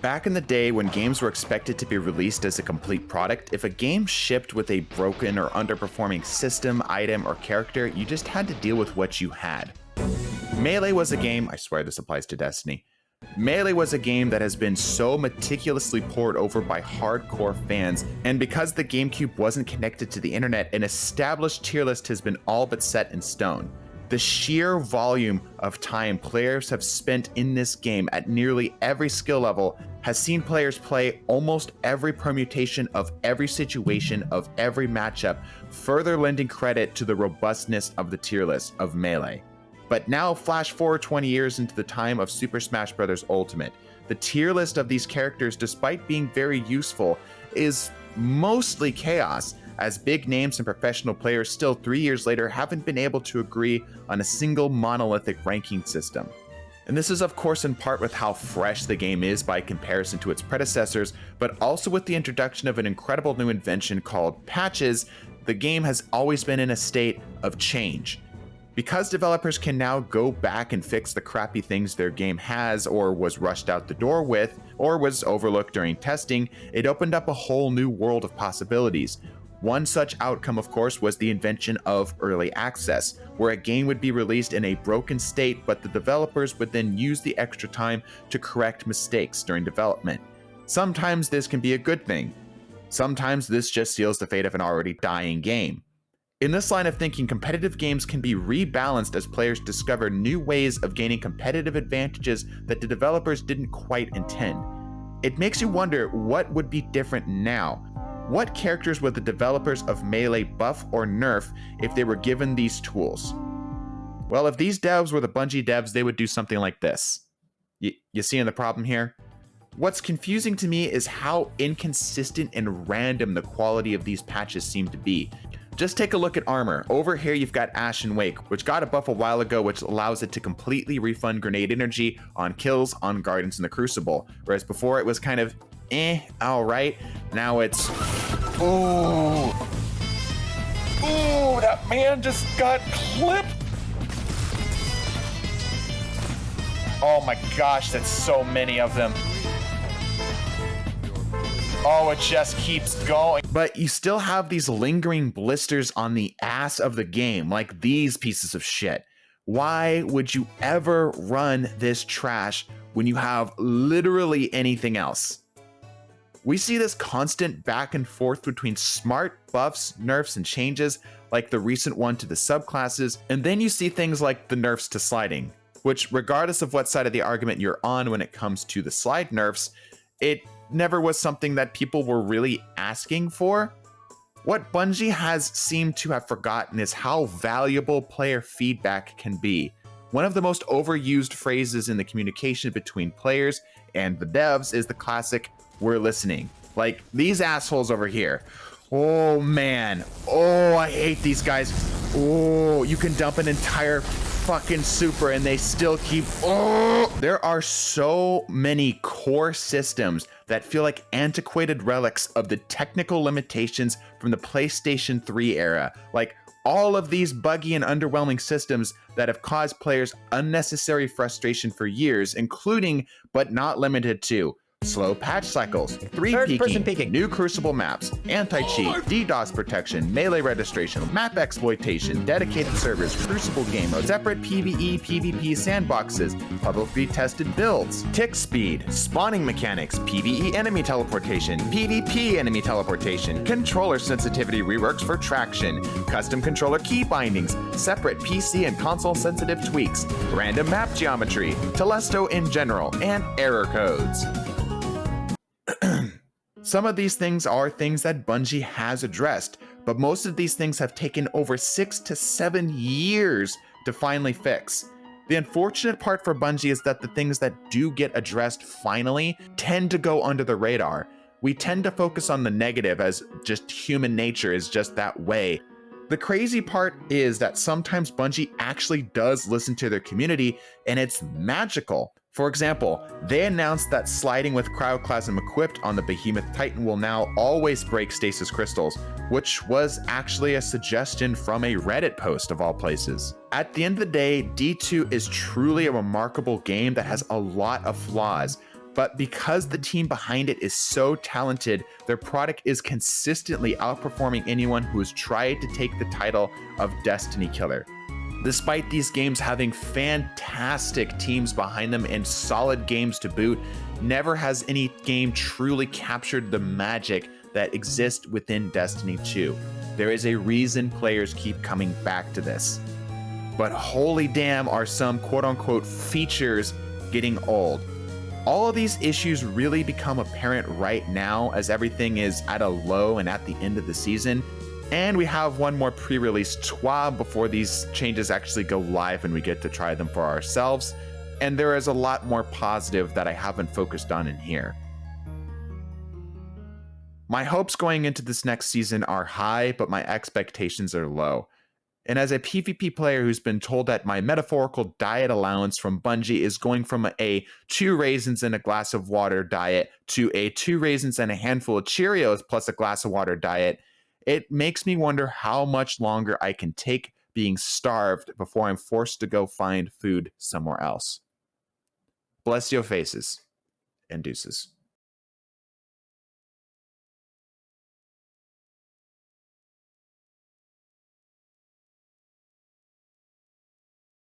Back in the day when games were expected to be released as a complete product, if a game shipped with a broken or underperforming system, item, or character, you just had to deal with what you had. Melee was a game, I swear this applies to Destiny. Melee was a game that has been so meticulously pored over by hardcore fans, and because the GameCube wasn't connected to the internet, an established tier list has been all but set in stone. The sheer volume of time players have spent in this game at nearly every skill level has seen players play almost every permutation of every situation of every matchup, further lending credit to the robustness of the tier list of Melee. But now flash forward 20 years into the time of Super Smash Bros. Ultimate. The tier list of these characters, despite being very useful, is mostly chaos, as big names and professional players still 3 years later haven't been able to agree on a single monolithic ranking system. And this is of course in part with how fresh the game is by comparison to its predecessors, but also with the introduction of an incredible new invention called patches. The game has always been in a state of change. Because developers can now go back and fix the crappy things their game has or was rushed out the door with, or was overlooked during testing, it opened up a whole new world of possibilities. One such outcome, of course, was the invention of early access, where a game would be released in a broken state, but the developers would then use the extra time to correct mistakes during development. Sometimes this can be a good thing. Sometimes this just seals the fate of an already dying game. In this line of thinking, competitive games can be rebalanced as players discover new ways of gaining competitive advantages that the developers didn't quite intend. It makes you wonder what would be different now. What characters would the developers of Melee buff or nerf if they were given these tools? Well, if these devs were the Bungie devs, they would do something like this. You seeing the problem here? What's confusing to me is how inconsistent and random the quality of these patches seem to be. Just take a look at armor. Over here you've got Ashen Wake, which got a buff a while ago which allows it to completely refund grenade energy on kills on Guardians in the Crucible, whereas before it was kind of alright. Now it's ooh, that man just got clipped. Oh my gosh, that's so many of them. Oh, it just keeps going. But you still have these lingering blisters on the ass of the game, like these pieces of shit. Why would you ever run this trash when you have literally anything else? We see this constant back and forth between smart buffs, nerfs, and changes, like the recent one to the subclasses, and then you see things like the nerfs to sliding, which regardless of what side of the argument you're on when it comes to the slide nerfs, it never was something that people were really asking for. What Bungie has seemed to have forgotten is how valuable player feedback can be. One of the most overused phrases in the communication between players and the devs is the classic, "We're listening." Like these assholes over here. Oh man, oh I hate these guys. Oh, you can dump an entire fucking super and they still keep, oh! There are so many core systems that feel like antiquated relics of the technical limitations from the PlayStation 3 era. Like all of these buggy and underwhelming systems that have caused players unnecessary frustration for years, including, but not limited to, slow patch cycles, 3 peeking, new Crucible maps, anti-cheat, DDoS protection, melee registration, map exploitation, dedicated servers, Crucible game modes, separate PVE, PvP sandboxes, publicly tested builds, tick speed, spawning mechanics, PVE enemy teleportation, PvP enemy teleportation, controller sensitivity reworks for traction, custom controller key bindings, separate PC and console sensitive tweaks, random map geometry, Telesto in general, and error codes. Some of these things are things that Bungie has addressed, but most of these things have taken over 6 to 7 years to finally fix. The unfortunate part for Bungie is that the things that do get addressed finally tend to go under the radar. We tend to focus on the negative as just human nature is just that way. The crazy part is that sometimes Bungie actually does listen to their community, and it's magical. For example, they announced that sliding with Cryochlasm equipped on the Behemoth Titan will now always break stasis crystals, which was actually a suggestion from a Reddit post of all places. At the end of the day, D2 is truly a remarkable game that has a lot of flaws. But because the team behind it is so talented, their product is consistently outperforming anyone who has tried to take the title of Destiny Killer. Despite these games having fantastic teams behind them and solid games to boot, never has any game truly captured the magic that exists within Destiny 2. There is a reason players keep coming back to this. But holy damn, are some quote-unquote features getting old. All of these issues really become apparent right now as everything is at a low and at the end of the season. And we have one more pre-release TWAB before these changes actually go live and we get to try them for ourselves. And there is a lot more positive that I haven't focused on in here. My hopes going into this next season are high, but my expectations are low. And as a PvP player who's been told that my metaphorical diet allowance from Bungie is going from a 2 raisins and a glass of water diet to a 2 raisins and a handful of Cheerios plus a glass of water diet, it makes me wonder how much longer I can take being starved before I'm forced to go find food somewhere else. Bless your faces and deuces.